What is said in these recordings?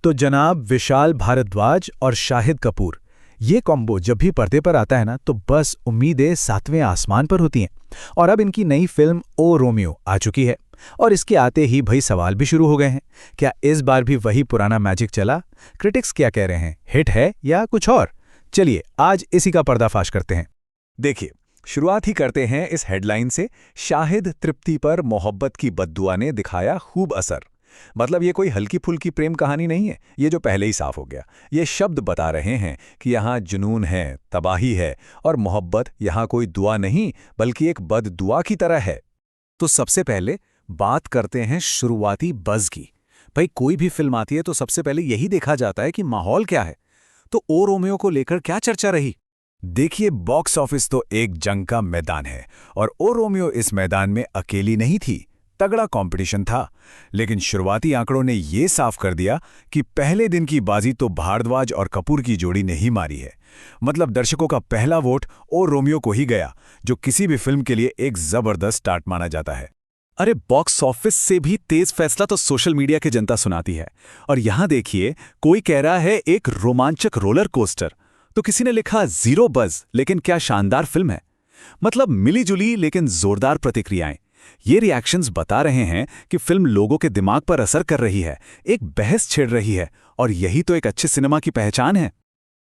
तो जनाब विशाल भारद्वाज और शाहिद कपूर, ये कॉम्बो जब भी पर्दे पर आता है ना तो बस उम्मीदें सातवें आसमान पर होती हैं। और अब इनकी नई फिल्म ओ रोमियो आ चुकी है और इसके आते ही भाई सवाल भी शुरू हो गए हैं। क्या इस बार भी वही पुराना मैजिक चला? क्रिटिक्स क्या कह रहे हैं, हिट है या कुछ और? चलिए आज इसी का पर्दाफाश करते हैं। देखिए, शुरुआत ही करते हैं इस हेडलाइन से। शाहिद तृप्ति पर मोहब्बत की बद्दुआ ने दिखाया खूब असर। मतलब ये कोई हल्की फुल्की प्रेम कहानी नहीं है, ये जो पहले ही साफ हो गया। ये शब्द बता रहे हैं कि यहाँ जुनून है, तबाही है और मोहब्बत यहाँ कोई दुआ नहीं बल्कि एक बददुआ की तरह है। तो सबसे पहले बात करते हैं शुरुआती बज़ की। भाई कोई भी फिल्म आती है तो सबसे पहले यही देखा जाता है कि माहौल क्या है। तो ओ रोमियो को लेकर क्या चर्चा रही? देखिए, बॉक्स ऑफिस तो एक जंग का मैदान है और ओ रोमियो इस मैदान में अकेली नहीं थी। तगड़ा कंपटीशन था। लेकिन शुरुआती आंकड़ों ने ये साफ कर दिया कि पहले दिन की बाजी तो भारद्वाज और कपूर की जोड़ी ने ही मारी है। मतलब दर्शकों का पहला वोट ओ रोमियो को ही गया, जो किसी भी फिल्म के लिए एक जबरदस्त स्टार्ट माना जाता है। अरे बॉक्स ऑफिस से भी तेज फैसला तो सोशल मीडिया की जनता सुनाती है। और यहां देखिए, कोई कह रहा है एक रोमांचक रोलर कोस्टर, तो किसी ने लिखा जीरो बज लेकिन क्या शानदार फिल्म है। मतलब मिली-जुली लेकिन जोरदार प्रतिक्रियाएं। ये रिएक्शंस बता रहे हैं कि फिल्म लोगों के दिमाग पर असर कर रही है, एक बहस छेड़ रही है, और यही तो एक अच्छे सिनेमा की पहचान है।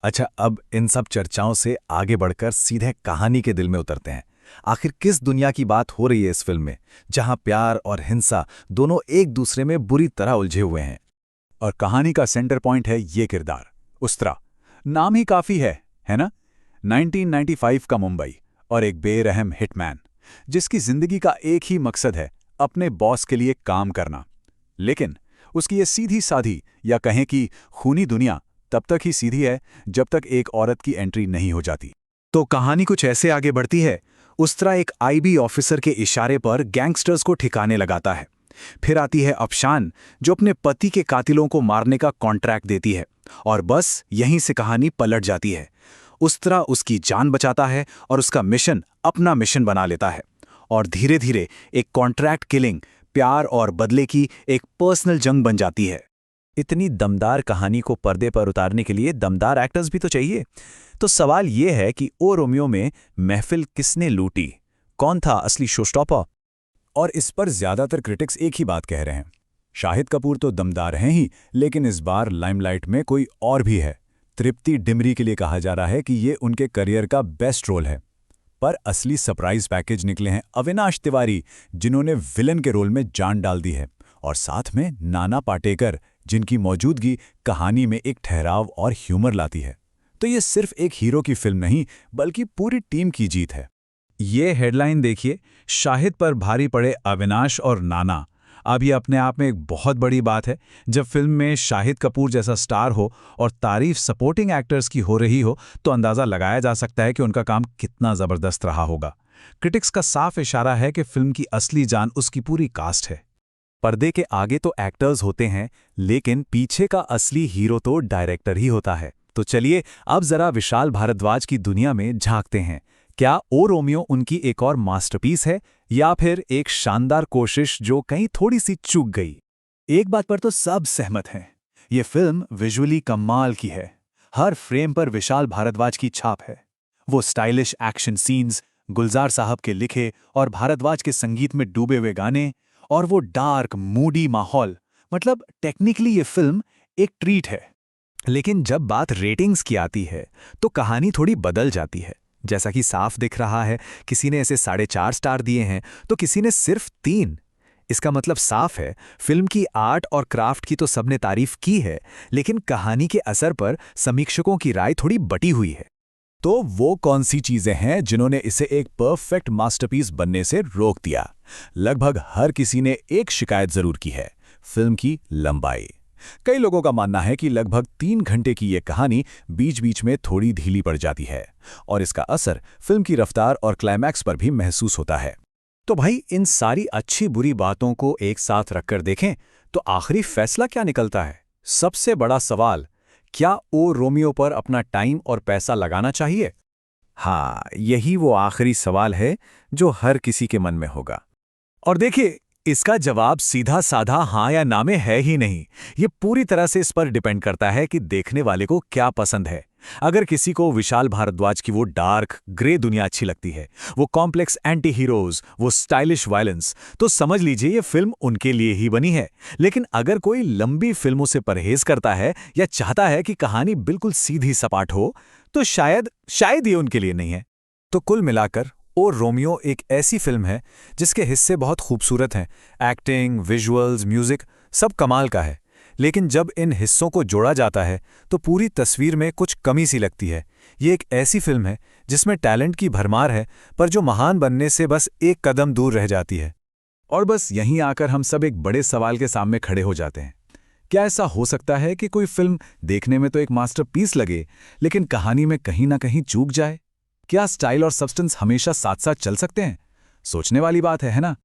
अच्छा, अब इन सब चर्चाओं से आगे बढ़कर सीधे कहानी के दिल में उतरते हैं। आखिर किस दुनिया की बात हो रही है इस फिल्म में, जहां प्यार और हिंसा दोनों एक दूसरे में बुरी तरह उलझे हुए हैं? और कहानी का सेंटर पॉइंट है ये किरदार, उस्तरा। नाम ही काफी है ना? 1995 का मुंबई और एक बेरहम हिटमैन जिसकी जिंदगी का एक ही मकसद है, अपने बॉस के लिए काम करना। लेकिन उसकी ये सीधी साधी या कहें कि खूनी दुनिया तब तक ही सीधी है जब तक एक औरत की एंट्री नहीं हो जाती। तो कहानी कुछ ऐसे आगे बढ़ती है। उस्तरा एक आईबी ऑफिसर के इशारे पर गैंगस्टर्स को ठिकाने लगाता है। फिर आती है अफशान, जो अपने पति के कातिलों को मारने का कॉन्ट्रैक्ट देती है, और बस यहीं से कहानी पलट जाती है। उस्तरा उसकी जान बचाता है और उसका मिशन अपना मिशन बना लेता है, और धीरे धीरे एक कॉन्ट्रैक्ट किलिंग, प्यार और बदले की एक पर्सनल जंग बन जाती है। इतनी दमदार कहानी को पर्दे पर उतारने के लिए दमदार एक्टर्स भी तो चाहिए। तो सवाल ये है कि ओ रोमियो में महफिल किसने लूटी? कौन था असली शोस्टॉपर? और इस पर ज्यादातर क्रिटिक्स एक ही बात कह रहे हैं। शाहिद कपूर तो दमदार हैं ही, लेकिन इस बार लाइमलाइट में कोई और भी है। तृप्ति डिमरी के लिए कहा जा रहा है कि ये उनके करियर का बेस्ट रोल है। पर असली सरप्राइज पैकेज निकले हैं अविनाश तिवारी, जिन्होंने विलन के रोल में जान डाल दी है, और साथ में नाना पाटेकर, जिनकी मौजूदगी कहानी में एक ठहराव और ह्यूमर लाती है। तो ये सिर्फ एक हीरो की फिल्म नहीं बल्कि पूरी टीम की जीत है। ये हेडलाइन देखिए, शाहिद पर भारी पड़े अविनाश और नाना। अब ये अपने आप में एक बहुत बड़ी बात है। जब फिल्म में शाहिद कपूर जैसा स्टार हो और तारीफ सपोर्टिंग एक्टर्स की हो रही हो, तो अंदाज़ा लगाया जा सकता है कि उनका काम कितना ज़बरदस्त रहा होगा। क्रिटिक्स का साफ इशारा है कि फिल्म की असली जान उसकी पूरी कास्ट है। पर्दे के आगे तो एक्टर्स होते हैं, लेकिन पीछे का असली हीरो तो डायरेक्टर ही होता है। तो चलिए अब जरा विशाल भारद्वाज की दुनिया में झांकते हैं। क्या ओ रोमियो उनकी एक और मास्टरपीस है, या फिर एक शानदार कोशिश जो कहीं थोड़ी सी चूक गई? एक बात पर तो सब सहमत हैं, ये फिल्म विजुअली कमाल की है। हर फ्रेम पर विशाल भारद्वाज की छाप है। वो स्टाइलिश एक्शन सीन्स, गुलजार साहब के लिखे और भारद्वाज के संगीत में डूबे हुए गाने, और वो डार्क मूडी माहौल। मतलब टेक्निकली ये फिल्म एक ट्रीट है। लेकिन जब बात रेटिंग्स की आती है तो कहानी थोड़ी बदल जाती है। जैसा कि साफ दिख रहा है, किसी ने इसे 4.5 स्टार दिए हैं तो किसी ने सिर्फ 3। इसका मतलब साफ है, फिल्म की आर्ट और क्राफ्ट की तो सबने तारीफ की है, लेकिन कहानी के असर पर समीक्षकों की राय थोड़ी बटी हुई है। तो वो कौन सी चीजें हैं जिन्होंने इसे एक परफेक्ट मास्टरपीस बनने से रोक दिया? लगभग हर किसी ने एक शिकायत जरूर की है, फिल्म की लंबाई। कई लोगों का मानना है कि लगभग 3 घंटे की ये कहानी बीच बीच में थोड़ी ढीली पड़ जाती है, और इसका असर फिल्म की रफ्तार और क्लाइमैक्स पर भी महसूस होता है। तो भाई इन सारी अच्छी बुरी बातों को एक साथ रखकर देखें तो आखिरी फैसला क्या निकलता है? सबसे बड़ा सवाल, क्या ओ रोमियो पर अपना टाइम और पैसा लगाना चाहिए? हाँ, यही वो आखिरी सवाल है जो हर किसी के मन में होगा। और देखिए, इसका जवाब सीधा साधा हाँ या ना में है ही नहीं। ये पूरी तरह से इस पर डिपेंड करता है कि देखने वाले को क्या पसंद है। अगर किसी को विशाल भारद्वाज की वो डार्क ग्रे दुनिया अच्छी लगती है, वो कॉम्प्लेक्स एंटी हीरोज, वो स्टाइलिश वायलेंस, तो समझ लीजिए ये फिल्म उनके लिए ही बनी है। लेकिन अगर कोई लंबी फिल्मों से परहेज करता है या चाहता है कि कहानी बिल्कुल सीधी सपाट हो, तो शायद ये उनके लिए नहीं है। तो कुल मिलाकर ओ रोमियो एक ऐसी फिल्म है जिसके हिस्से बहुत खूबसूरत हैं। एक्टिंग, विजुअल्स, म्यूजिक सब कमाल का है। लेकिन जब इन हिस्सों को जोड़ा जाता है तो पूरी तस्वीर में कुछ कमी सी लगती है। ये एक ऐसी फिल्म है जिसमें टैलेंट की भरमार है, पर जो महान बनने से बस एक कदम दूर रह जाती है। और बस यहीं आकर हम सब एक बड़े सवाल के सामने खड़े हो जाते हैं। क्या ऐसा हो सकता है कि कोई फिल्म देखने में तो एक मास्टरपीस लगे, लेकिन कहानी में कहीं ना कहीं चूक जाए? क्या स्टाइल और सब्सटेंस हमेशा साथ साथ चल सकते हैं? सोचने वाली बात है ना?